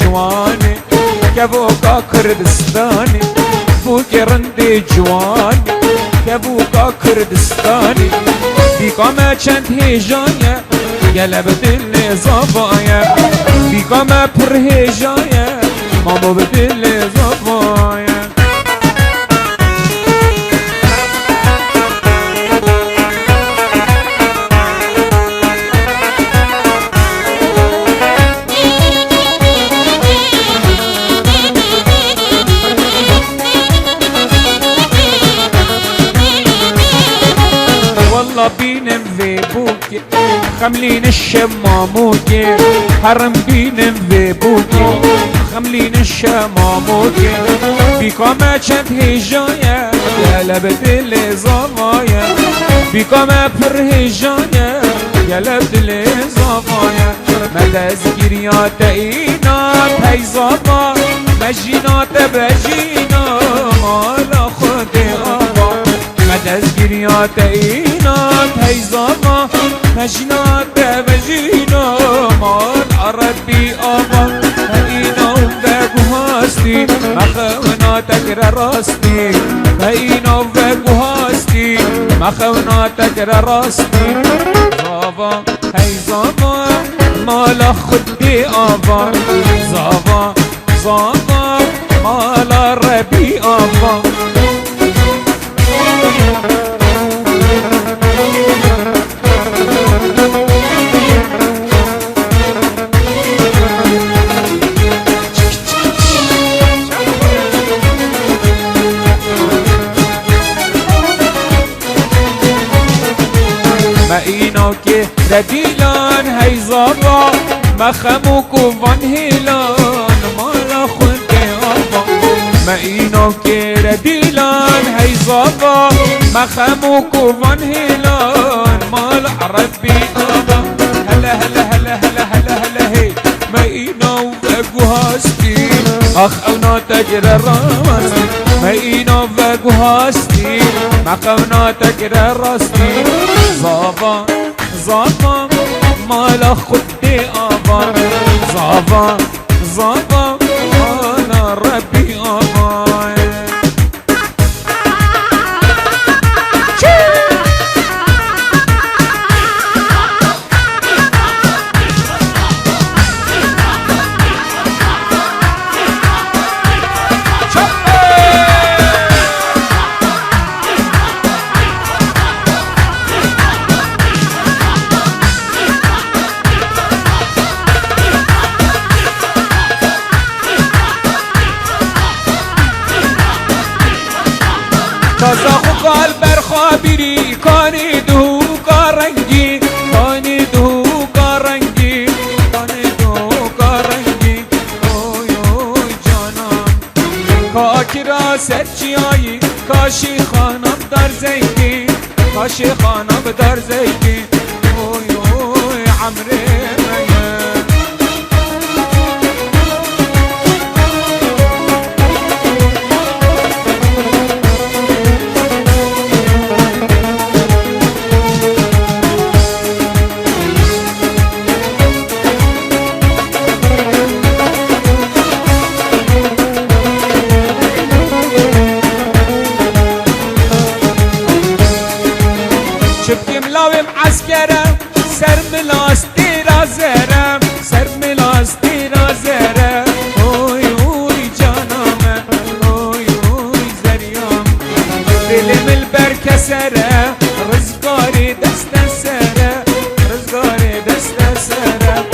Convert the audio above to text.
جواني كبوكا كردستاني فوق رندي جواني كبوكا كردستاني فيكا ما چند هیجانه قلبت اللي زبايا فيكا ما پر هیجانه ما بدل زبايا والله بينم في بوكي خملين الشماموكي حرم بينم في بوكي خملين الشماموكي بيكا ما چند هیجانه قلبت اللي زبايا بيكا ما پر هیجانه قلبت اللي زبايا مدز گریات اینا پیزابا مجینات بجینا مالا خود آبا مدز گریات اینا پیزابا مجینات بجینا مال عربی آبا اینا بگو هستی مخوناتک راستی اینا بگو هستی مخوناتک راستی بابا پیزابا مالا خودی آبا زابا زابا مالا ربی آبا ما اینو که ردیلان هی زابا مخموک و وان هیلان مالا خود آبا ما اینو که ردیلان هی زابا مخموک و وان هیلان مال عربی آبا هلا هلا هلا هلا هلا هلا هی ما اینو بگو هستی اخ اونا تجر راستی ما اینو بگو هستی مخونا تجر راستی زابا زابا مالا خودی آبا زابا زابا مالا ربی آبا تازه خوکال برخوابیری کانی دو کارنگی کانی دو کارنگی کانی دو کارنگی اوی اوی جانم کاکی را سرچی آیی کاشی خانم در زیگی کاشی خانم در زیگی اوی اوی عمری شبكي ملاوي معسكرة سر ملاستي رازرة سر ملاستي رازرة اوي اوي جانامة اوي اوي زريام دلم البركة سرة رزقاري دست سرة رزقاري دست سرة